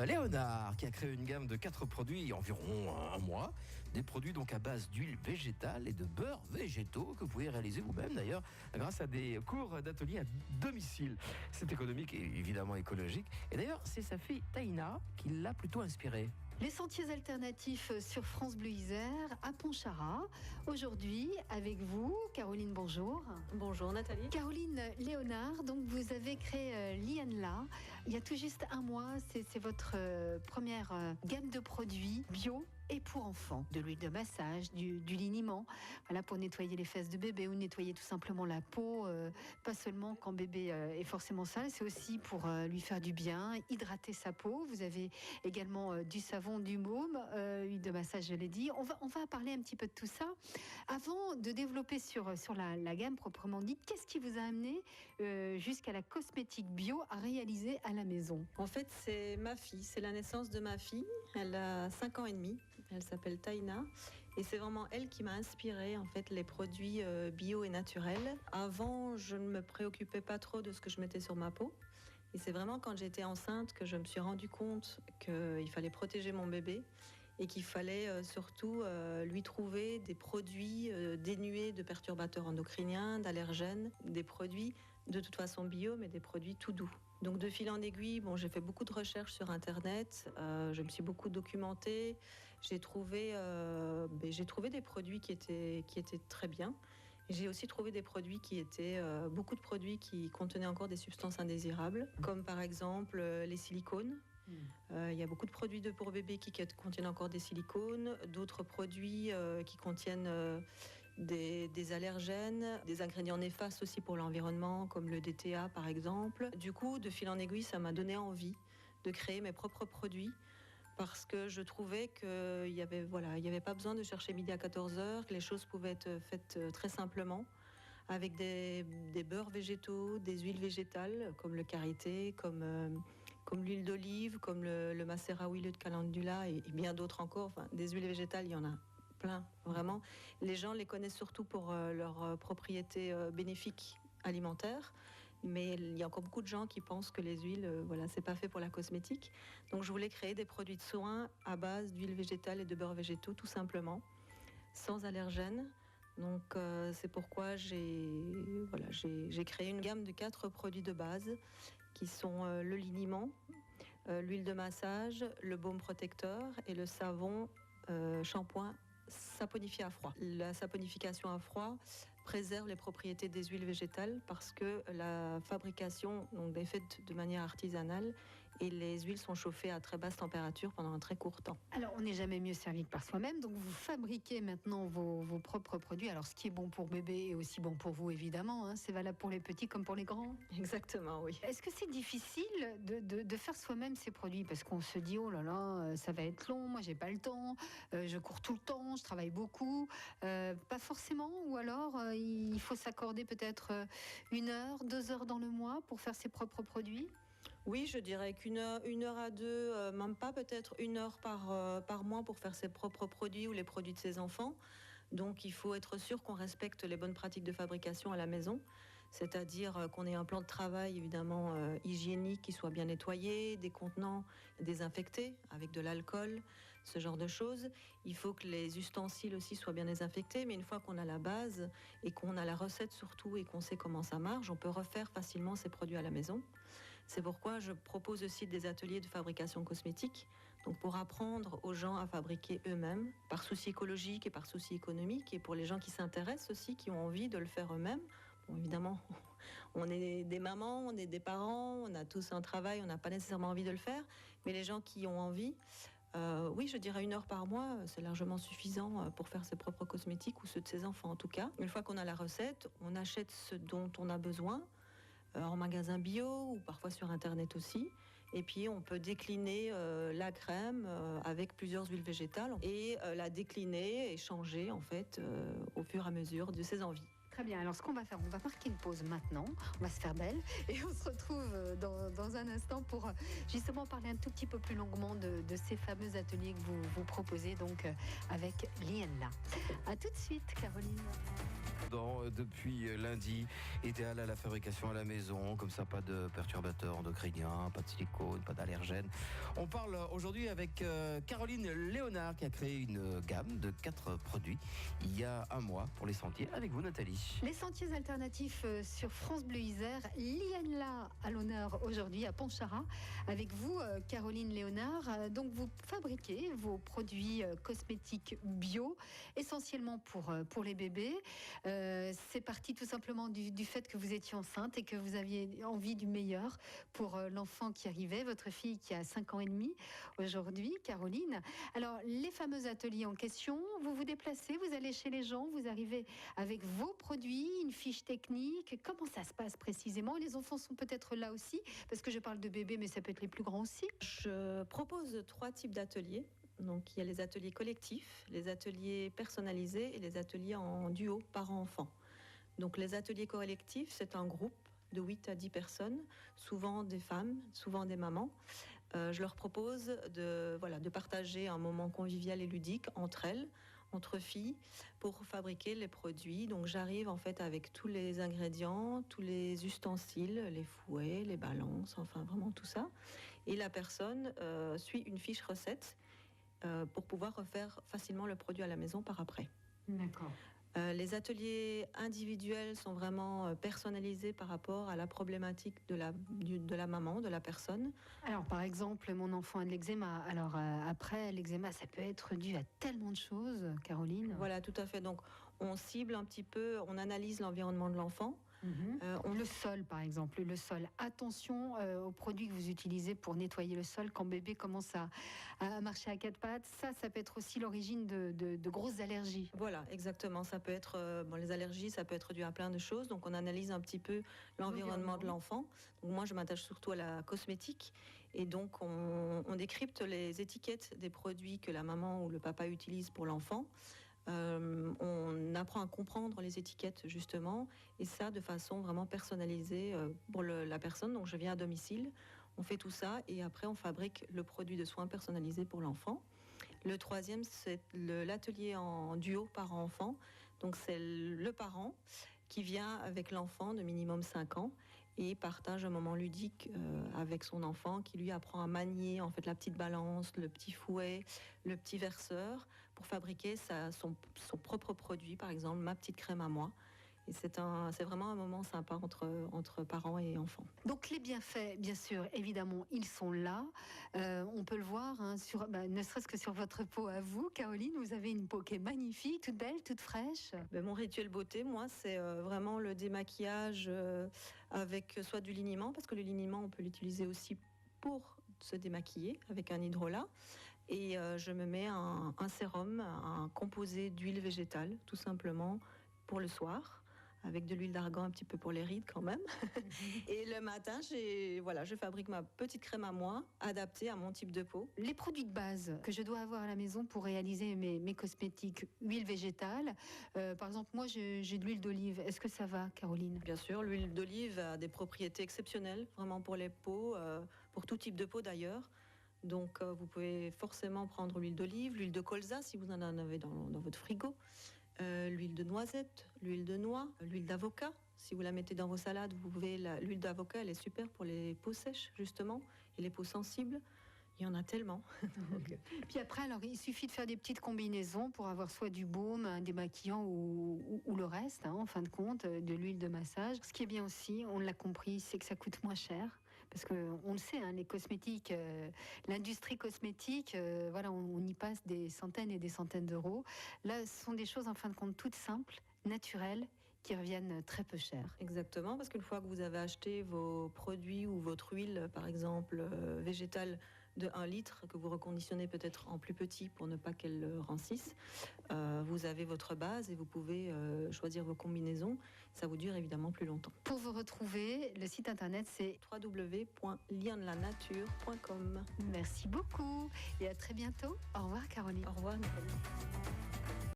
Léonard qui a créé une gamme de 4 produits il y a environ un mois. Des produits donc à base d'huile végétale et de beurre végétaux que vous pouvez réaliser vous-même d'ailleurs grâce à des cours d'atelier à domicile. C'est économique et évidemment écologique. Et d'ailleurs, c'est sa fille Taïna qui l'a plutôt inspiré. Les sentiers alternatifs sur France Bleu Isère à Pontcharrat. Aujourd'hui, avec vous, Caroline, bonjour. Bonjour Nathalie. Caroline Léonard, donc vous avez créé Lianla il y a tout juste un mois. C'est votre première gamme de produits bio et pour enfants. De l'huile de massage, du liniment, voilà, pour nettoyer les fesses de bébé ou nettoyer tout simplement la peau, pas seulement quand bébé est forcément sale, c'est aussi pour lui faire du bien, hydrater sa peau. Vous avez également du savon, du baume, huile de massage, je l'ai dit. On va parler un petit peu de tout ça. Avant de développer sur la gamme proprement dite, qu'est-ce qui vous a amené jusqu'à la cosmétique bio à réaliser à la maison? En fait, c'est ma fille, c'est la naissance de ma fille. Elle a 5 ans et demi. Elle s'appelle Taïna et c'est vraiment elle qui m'a inspiré en fait les produits bio et naturels. Avant, je ne me préoccupais pas trop de ce que je mettais sur ma peau. Et c'est vraiment quand j'étais enceinte que je me suis rendu compte qu'il fallait protéger mon bébé et qu'il fallait surtout lui trouver des produits dénués de perturbateurs endocriniens, d'allergènes, des produits de toute façon bio, mais des produits tout doux. Donc de fil en aiguille, j'ai fait beaucoup de recherches sur Internet, je me suis beaucoup documentée, j'ai trouvé des produits qui étaient très bien. J'ai aussi trouvé des produits qui étaient beaucoup de produits qui contenaient encore des substances indésirables, comme par exemple les silicones. Il y a beaucoup de produits pour bébés qui contiennent encore des silicones, d'autres produits qui contiennent des allergènes, des ingrédients néfastes aussi pour l'environnement, comme le DTA par exemple. Du coup, de fil en aiguille, ça m'a donné envie de créer mes propres produits parce que je trouvais qu'il n'y avait pas besoin de chercher midi à 14h, que les choses pouvaient être faites très simplement, avec des beurres végétaux, des huiles végétales, comme le karité, comme l'huile d'olive, comme le macérat huileux de calendula et bien d'autres encore. Enfin, des huiles végétales, il y en a plein, vraiment. Les gens les connaissent surtout pour leurs propriétés bénéfiques alimentaires, mais il y a encore beaucoup de gens qui pensent que les huiles, c'est pas fait pour la cosmétique. Donc je voulais créer des produits de soins à base d'huile végétale et de beurre végétaux, tout sans allergènes. Donc c'est pourquoi j'ai créé une gamme de 4 produits de base qui sont le liniment, l'huile de massage, le baume protecteur et le savon shampoing saponifié à froid. La saponification à froid préserve les propriétés des huiles végétales parce que la fabrication est faite de manière artisanale et les huiles sont chauffées à très basse température pendant un très court temps. Alors, on n'est jamais mieux servi que par soi-même, donc vous fabriquez maintenant vos propres produits. Alors, ce qui est bon pour bébé est aussi bon pour vous, évidemment, hein. C'est valable pour les petits comme pour les grands. Exactement, oui. Est-ce que c'est difficile de faire soi-même ces produits? Parce qu'on se dit, oh là là, ça va être long, moi j'ai pas le temps, je cours tout le temps, je travaille beaucoup. Pas forcément, ou alors il faut s'accorder peut-être 1 heure, 2 heures dans le mois pour faire ses propres produits? Oui, je dirais qu'une heure à deux, même pas, peut-être 1 heure par mois pour faire ses propres produits ou les produits de ses enfants. Donc il faut être sûr qu'on respecte les bonnes pratiques de fabrication à la maison, c'est-à-dire qu'on ait un plan de travail évidemment hygiénique qui soit bien nettoyé, des contenants désinfectés avec de l'alcool, ce genre de choses. Il faut que les ustensiles aussi soient bien désinfectés, mais une fois qu'on a la base et qu'on a la recette surtout et qu'on sait comment ça marche, on peut refaire facilement ces produits à la maison. C'est pourquoi je propose aussi des ateliers de fabrication cosmétique, donc pour apprendre aux gens à fabriquer eux-mêmes, par souci écologique et par souci économique, et pour les gens qui s'intéressent aussi, qui ont envie de le faire eux-mêmes. Bon, évidemment, on est des mamans, on est des parents, on a tous un travail, on n'a pas nécessairement envie de le faire, mais les gens qui ont envie, oui, je dirais 1 heure par mois, c'est largement suffisant pour faire ses propres cosmétiques, ou ceux de ses enfants en tout cas. Une fois qu'on a la recette, on achète ce dont on a besoin, en magasin bio ou parfois sur internet aussi, et puis on peut décliner la crème avec plusieurs huiles végétales et la décliner et changer en fait au fur et à mesure de ses envies. Très bien, alors ce qu'on va faire, on va marquer une pause maintenant, on va se faire belle et on se retrouve dans un instant pour justement parler un tout petit peu plus longuement de ces fameux ateliers que vous proposez donc avec Lianla. A tout de suite Caroline. Depuis lundi, idéal à la fabrication à la maison, comme ça pas de perturbateurs endocriniens, pas de silicone, pas d'allergènes. On parle aujourd'hui avec Caroline Léonard qui a créé une gamme de 4 produits il y a un mois pour les sentiers. Avec vous Nathalie. Les sentiers alternatifs sur France Bleu Isère, Lianla à l'honneur aujourd'hui à Pontcharrat. Avec vous Caroline Léonard, donc vous fabriquez vos produits cosmétiques bio, essentiellement pour les bébés. C'est parti tout simplement du fait que vous étiez enceinte et que vous aviez envie du meilleur pour l'enfant qui arrivait, votre fille qui a 5 ans et demi aujourd'hui, Caroline. Alors, les fameux ateliers en question, vous vous déplacez, vous allez chez les gens, vous arrivez avec vos produits, une fiche technique. Comment ça se passe précisément? Les enfants sont peut-être là aussi, parce que je parle de bébés, mais ça peut être les plus grands aussi. Je propose 3 types d'ateliers. Donc, il y a les ateliers collectifs, les ateliers personnalisés et les ateliers en duo parents-enfants. Donc, les ateliers collectifs, c'est un groupe de 8 à 10 personnes, souvent des femmes, souvent des mamans. Je leur propose de partager un moment convivial et ludique entre elles, entre filles, pour fabriquer les produits. Donc, j'arrive en fait avec tous les ingrédients, tous les ustensiles, les fouets, les balances, enfin vraiment tout ça. Et la personne suit une fiche recette pour pouvoir refaire facilement le produit à la maison par après. D'accord. Les ateliers individuels sont vraiment personnalisés par rapport à la problématique de la maman, de la personne. Alors, par exemple, mon enfant a de l'eczéma. Alors, après, l'eczéma, ça peut être dû à tellement de choses, Caroline. Voilà, tout à fait. Donc, on cible un petit peu, on analyse l'environnement de l'enfant. Le sol, par exemple, le sol. Attention aux produits que vous utilisez pour nettoyer le sol quand bébé commence à marcher à 4 pattes. Ça peut être aussi l'origine de grosses allergies. Voilà, exactement. Ça peut être, les allergies, ça peut être dû à plein de choses. Donc, on analyse un petit peu l'environnement de l'enfant. Donc, moi, je m'attache surtout à la cosmétique. Et donc, on décrypte les étiquettes des produits que la maman ou le papa utilise pour l'enfant. On apprend à comprendre les étiquettes justement, et ça de façon vraiment personnalisée pour la personne. Donc je viens à domicile, on fait tout ça et après on fabrique le produit de soins personnalisé pour l'enfant. Le troisième, c'est l'atelier en duo parent-enfant. Donc c'est le parent qui vient avec l'enfant de minimum 5 ans et partage un moment ludique avec son enfant qui lui apprend à manier en fait la petite balance, le petit fouet, le petit verseur pour fabriquer son propre produit, par exemple ma petite crème à moi. Et c'est vraiment un moment sympa entre parents et enfants. Donc les bienfaits, bien sûr, évidemment, ils sont là. On peut le voir, ne serait-ce que sur votre peau à vous, Caroline. Vous avez une peau qui est magnifique, toute belle, toute fraîche. Mon rituel beauté, moi, c'est vraiment le démaquillage avec soit du liniment, parce que le liniment, on peut l'utiliser aussi pour se démaquiller avec un hydrolat. Et je me mets un sérum, un composé d'huile végétale, tout simplement, pour le soir, avec de l'huile d'argan un petit peu pour les rides quand même. Et le matin, je fabrique ma petite crème à moi, adaptée à mon type de peau. Les produits de base que je dois avoir à la maison pour réaliser mes cosmétiques, huile végétale. Par exemple, moi, j'ai de l'huile d'olive. Est-ce que ça va, Caroline? Bien sûr, l'huile d'olive a des propriétés exceptionnelles, vraiment pour les peaux, pour tout type de peau d'ailleurs. Donc, vous pouvez forcément prendre l'huile d'olive, l'huile de colza si vous en avez dans votre frigo. L'huile de noisette, l'huile de noix, l'huile d'avocat. Si vous la mettez dans vos salades, l'huile d'avocat, elle est super pour les peaux sèches, justement, et les peaux sensibles. Il y en a tellement. Puis après, alors, il suffit de faire des petites combinaisons pour avoir soit du baume, un démaquillant ou le reste, en fin de compte, de l'huile de massage. Ce qui est bien aussi, on l'a compris, c'est que ça coûte moins cher. Parce qu'on le sait, les cosmétiques, l'industrie cosmétique, on y passe des centaines et des centaines d'euros. Là, ce sont des choses, en fin de compte, toutes simples, naturelles, qui reviennent très peu cher. Exactement, parce qu'une fois que vous avez acheté vos produits ou votre huile, par exemple, végétale, de 1 litre, que vous reconditionnez peut-être en plus petit pour ne pas qu'elle rancisse, vous avez votre base et vous pouvez choisir vos combinaisons. Ça vous dure évidemment plus longtemps. Pour vous retrouver, le site internet c'est www.lianlanature.com. Merci beaucoup et à très bientôt. Au revoir Caroline. Au revoir Nathalie.